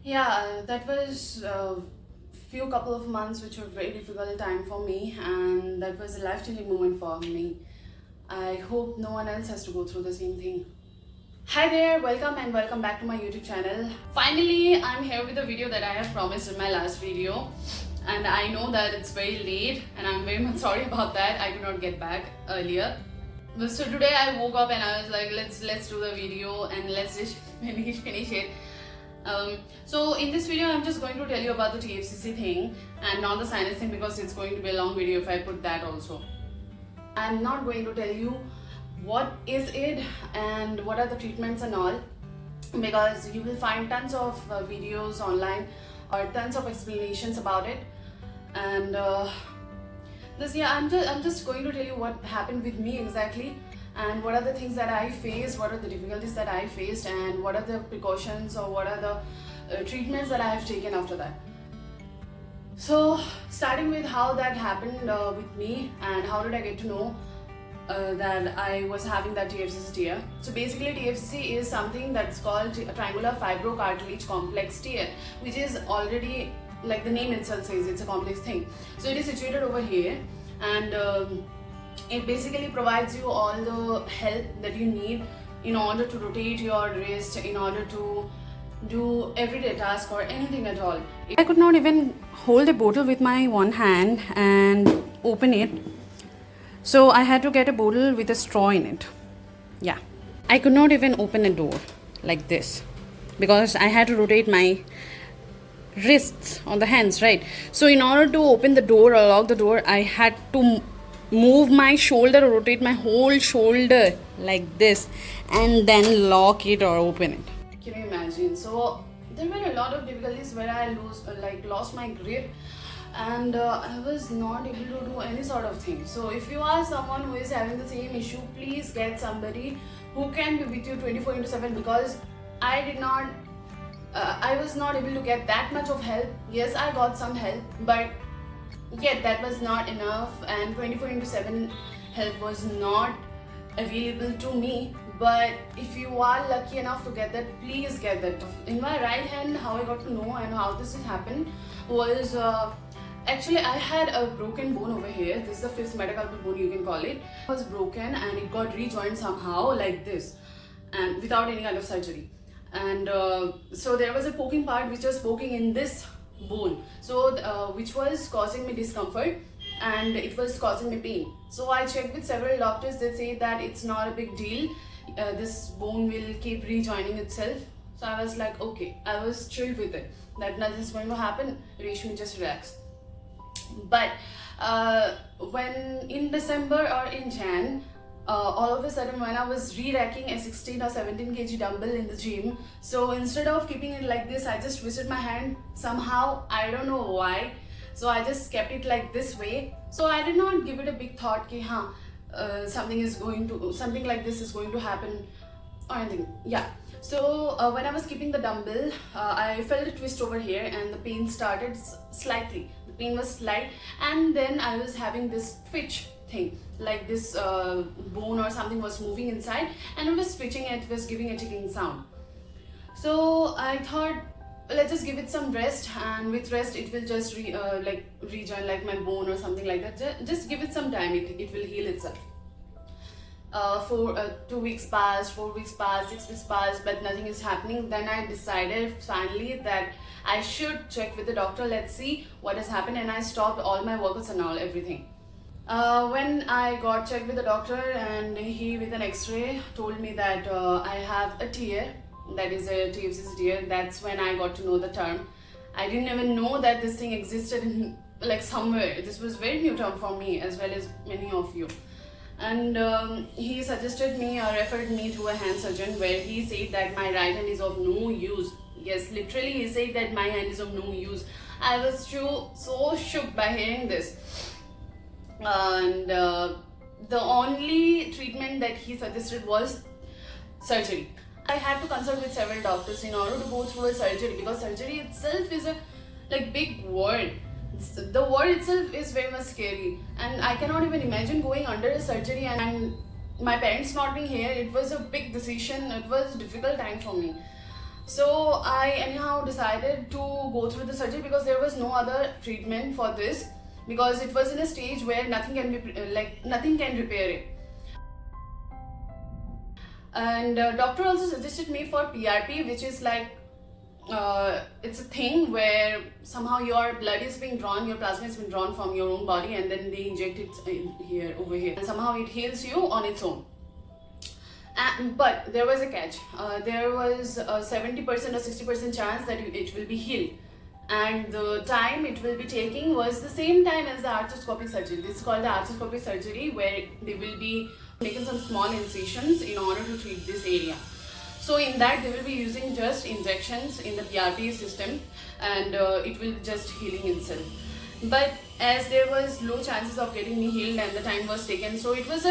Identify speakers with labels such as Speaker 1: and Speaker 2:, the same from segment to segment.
Speaker 1: Yeah, that was a few couple of months which were very difficult time for me, and that was a life-changing moment for me. I hope no one else has to go through the same thing. Hi there, welcome and welcome back to my YouTube channel. Finally, I'm here with a video that I have promised in my last video, and I know that it's very late and I'm very much sorry about that. I could not get back earlier. So today I woke up and I was like, let's do the video and let's just finish it. So in this video I'm just going to tell you about the TFCC thing and not the sinus thing, because it's going to be a long video if I put that also. I'm not going to tell you what is it and what are the treatments and all, because you will find tons of videos online or tons of explanations about it. And I'm just going to tell you what happened with me exactly, and what are the things that I faced, what are the difficulties that I faced, and what are the precautions or what are the treatments that I have taken after that. So starting with how that happened with me and how did I get to know that I was having that TFCC tear. So basically TFCC is something that's called a triangular fibrocartilage complex tear, which is already, like the name itself says, it's a complex thing. So it is situated over here, and it basically provides you all the help that you need in order to rotate your wrist, in order to do everyday task or anything at all. I could not even hold a bottle with my one hand and open it, so I had to get a bottle with a straw in it. Yeah, I could not even open a door like this because I had to rotate my wrists on the hands, right? So in order to open the door or lock the door, I had to move my shoulder or rotate my whole shoulder like this and then lock it or open it. Can you imagine? So there were a lot of difficulties where I lost my grip, and I was not able to do any sort of thing. So if you are someone who is having the same issue, please get somebody who can be with you 24/7, because I was not able to get that much of help. Yes, I got some help, but yet that was not enough, and 24/7 help was not available to me. But if you are lucky enough to get that, please get that. In my right hand, how I got to know and how this has happened was actually I had a broken bone over here. This is the fifth metacarpal bone, you can call it. It was broken and it got rejoined somehow like this, and without any kind of surgery. And so there was a poking part which was poking in this bone, so which was causing me discomfort and it was causing me pain. So I checked with several doctors. They say that it's not a big deal, this bone will keep rejoining itself. So I was like, okay, I was chilled with it, that nothing's going to happen, Reshmi, just relax. But when in December or in Jan, all of a sudden when I was re-racking a 16 or 17 kg dumbbell in the gym, so instead of keeping it like this, I just twisted my hand somehow, I don't know why. So I just kept it like this way. So I did not give it a big thought ki something like this is going to happen or anything. Yeah. So when I was keeping the dumbbell, I felt a twist over here and the pain started slightly. The pain was slight, and then I was having this twitch thing, like this bone or something was moving inside and it was twitching and it was giving a ticking sound. So I thought, let's just give it some rest, and with rest it will just rejoin like my bone or something like that. Just give it some time, it will heal itself. 2 weeks passed, 4 weeks passed, 6 weeks passed, but nothing is happening. Then I decided finally that I should check with the doctor, let's see what has happened, and I stopped all my workouts and all, everything. When I got checked with the doctor, and he with an x-ray told me that I have a tear, that is a TFCC tear. That's when I got to know the term. I didn't even know that this thing existed in somewhere. This was very new term for me as well as many of you. And he suggested me or referred me to a hand surgeon, where he said that my right hand is of no use. Yes, literally he said that my hand is of no use. I was so shook by hearing this. And the only treatment that he suggested was surgery. I had to consult with several doctors in order to go through a surgery, because surgery itself is a big word. The word itself is very much scary, and I cannot even imagine going under a surgery and my parents not being here. It was a big decision. It was a difficult time for me. So I anyhow decided to go through the surgery because there was no other treatment for this, because it was in a stage where nothing can be nothing can repair it. And doctor also suggested me for PRP, which is like it's a thing where somehow your blood is being drawn, your plasma is being drawn from your own body, and then they inject it in here, over here, and somehow it heals you on its own. But there was a catch. There was a 70% or 60% chance that it will be healed, and the time it will be taking was the same time as the arthroscopic surgery. This is called the arthroscopic surgery, where they will be making some small incisions in order to treat this area. So in that they will be using just injections in the PRP system, and it will just healing itself. But as there was low chances of getting me healed and the time was taken, so it was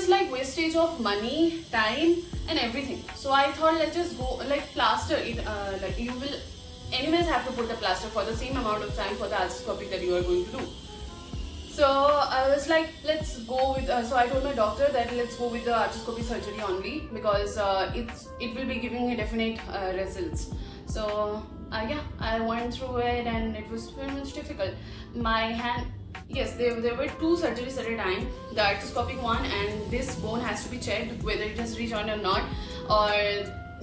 Speaker 1: like wastage of money, time and everything. So I thought, let's just go like plaster it, like you will anyways have to put the plaster for the same amount of time for the arthroscopic that you are going to do. So I was like, let's go with, so I told my doctor that let's go with the arthroscopic surgery only, because it will be giving me definite results. So yeah, I went through it and it was very much difficult. My hand, yes, there were two surgeries at a time, the arthroscopic one, and this bone has to be checked whether it has rejoined or not, or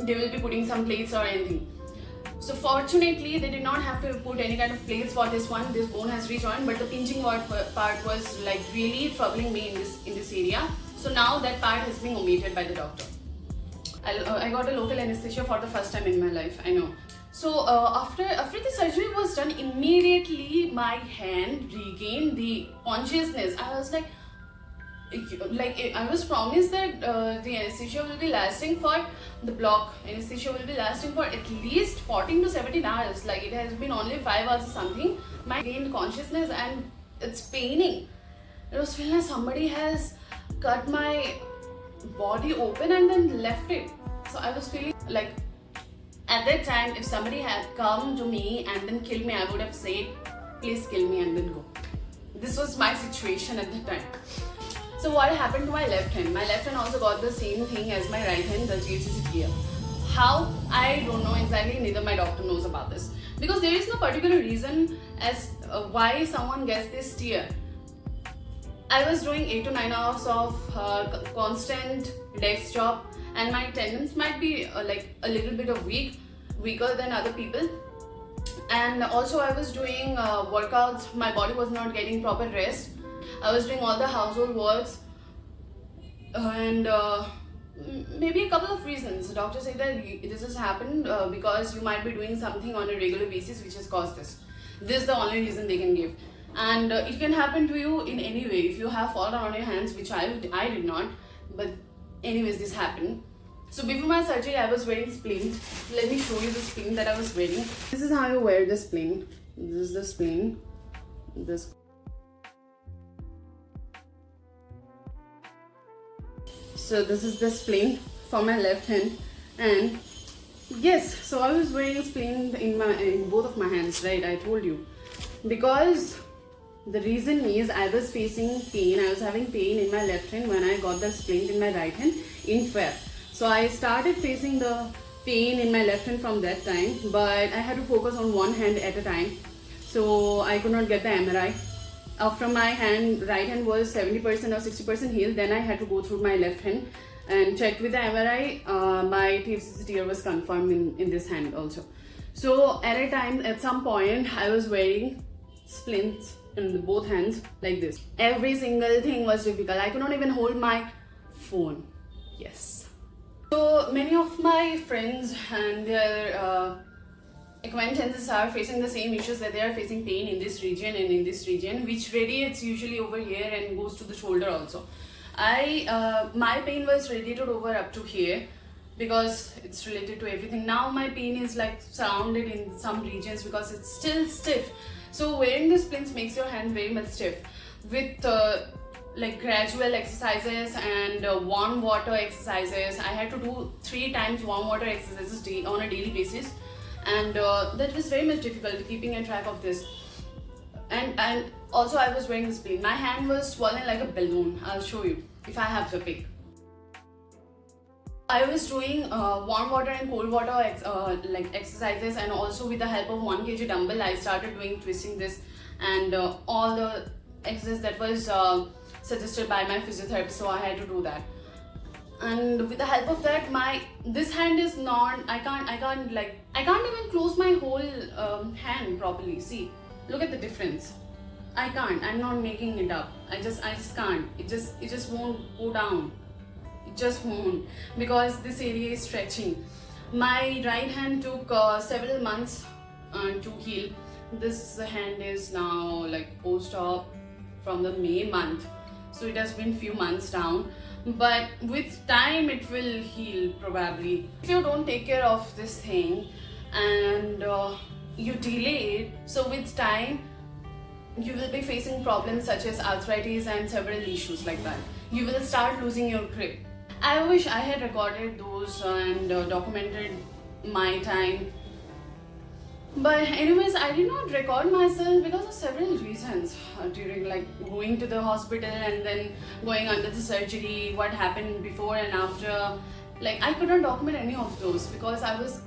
Speaker 1: they will be putting some plates or anything. So fortunately they did not have to put any kind of plates for this one. This bone has rejoined, but the pinching part was like really troubling me in this area. So now that part has been omitted by the doctor. I got a local anesthesia for the first time in my life, I know. So after the surgery was done, immediately my hand regained the consciousness. I was like I was promised that the anesthesia will be lasting for, the block anesthesia will be lasting for at least 14 to 17 hours. Like it has been only 5 hours or something. I gained consciousness and it's paining. It was feeling like somebody has cut my body open and then left it. So I was feeling like, at that time, if somebody had come to me and then killed me, I would have said, please kill me and then go. This was my situation at that time. So what happened to my left hand? My left hand also got the same thing as my right hand, the TFCC tear. How? I don't know exactly, neither my doctor knows about this. Because there is no particular reason as why someone gets this tear. I was doing 8 to 9 hours of constant desk job, and my tendons might be like a little bit of weaker than other people. And also I was doing workouts, my body was not getting proper rest. I was doing all the household works, and maybe a couple of reasons. The doctor said that this has happened because you might be doing something on a regular basis which has caused this. This is the only reason they can give. And it can happen to you in any way. If you have fallen on your hands, which I did not, but anyways this happened. So before my surgery I was wearing splint. Let me show you the splint that I was wearing. This is how you wear the splint. This is the splint. So this is the splint for my left hand, and yes, so I was wearing a splint in both of my hands, right? I told you, because the reason is I was facing pain. I was having pain in my left hand when I got the splint in my right hand in Feb. So I started facing the pain in my left hand from that time, but I had to focus on one hand at a time. So I could not get the MRI. After my right hand was 70% or 60% healed, then I had to go through my left hand and checked with the MRI. My TFCC tear was confirmed in this hand also. So at some point, I was wearing splints in both hands like this. Every single thing was difficult. I could not even hold my phone. Yes. So many of my friends and their acquaintances are facing the same issues, that they are facing pain in this region and in this region, which radiates usually over here and goes to the shoulder also. My pain was radiated over up to here because it's related to everything. Now my pain is like surrounded in some regions because it's still stiff. So wearing the splints makes your hand very much stiff. With like gradual exercises and warm water exercises, I had to do 3 times warm water exercises on a daily basis. And that was very much difficult, keeping a track of this. And also I was wearing the splint. My hand was swollen like a balloon. I'll show you if I have the pic. I was doing warm water and cold water like exercises, and also with the help of 1 kg dumbbell I started doing twisting this and all the exercises that was suggested by my physiotherapist, so I had to do that. And with the help of that, my this hand is not, I can't even close my whole hand properly. See, look at the difference. I can't, I'm not making it up. I just can't. It just won't go down. It just won't, because this area is stretching. My right hand took several months to heal. This hand is now like post-op from the May month, so it has been few months down, but with time it will heal probably. If you don't take care of this thing and you delay it, so with time you will be facing problems such as arthritis and several issues like that. You will start losing your grip. I wish I had recorded those and documented my time. But anyways, I did not record myself because of several reasons. During like going to the hospital and then going under the surgery, what happened before and after. Like I couldn't document any of those because I was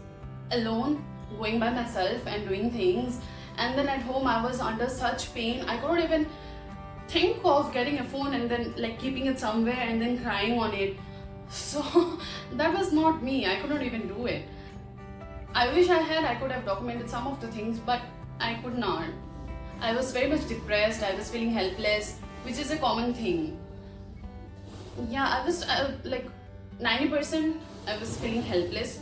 Speaker 1: alone, going by myself and doing things. And then at home I was under such pain, I couldn't even think of getting a phone and then like keeping it somewhere and then crying on it. So that was not me, I couldn't even do it. I wish I could have documented some of the things, but I could not. I was very much depressed, I was feeling helpless, which is a common thing. Yeah, I was like 90% I was feeling helpless,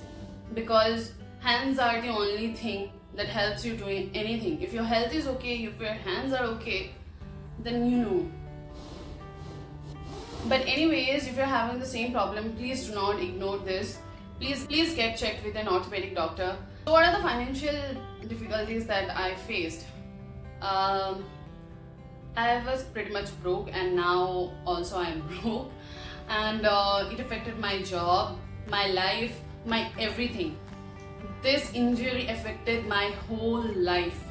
Speaker 1: because hands are the only thing that helps you doing anything. If your health is okay, if your hands are okay, then you know. But anyways, if you're having the same problem, please do not ignore this. Please get checked with an orthopedic doctor. So what are the financial difficulties that I faced? I was pretty much broke, and now also I am broke, and it affected my job, my life, my everything. This injury affected my whole life.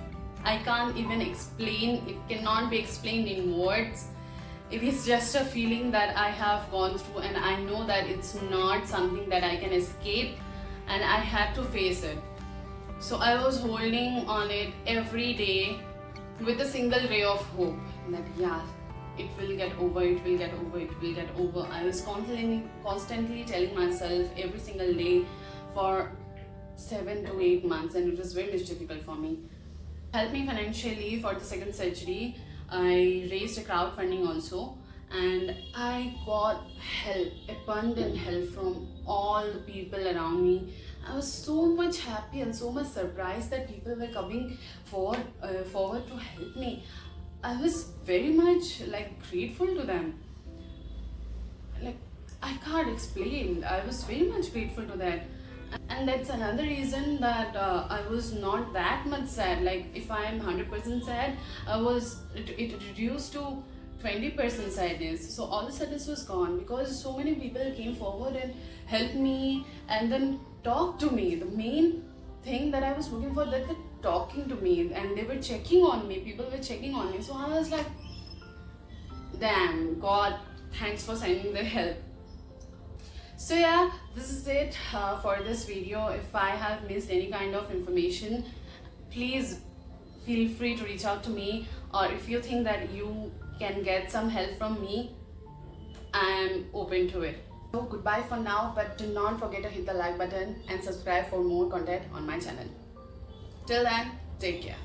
Speaker 1: I can't even explain, it cannot be explained in words. It is just a feeling that I have gone through, and I know that it's not something that I can escape, and I had to face it. So I was holding on it every day with a single ray of hope that yeah, it will get over, it will get over, it will get over. I was constantly telling myself every single day for 7 to 8 months, and it was very much difficult for me. Helped me financially for the second surgery. I raised a crowdfunding also, and I got help, abundant help from all the people around me. I was so much happy and so much surprised that people were coming forward to help me. I was very much like grateful to them. Like I can't explain. I was very much grateful to that. And that's another reason that I was not that much sad. Like if I am 100% sad, it reduced to 20% sadness. So all the sadness was gone because so many people came forward and helped me and then talked to me. The main thing that I was looking for, that they're talking to me and they were checking on me. People were checking on me. So I was like, damn, God, thanks for sending the help. So yeah, this is it for this video. If I have missed any kind of information, please feel free to reach out to me, or if you think that you can get some help from me, I am open to it. So goodbye for now, but do not forget to hit the like button and subscribe for more content on my channel. Till then, take care.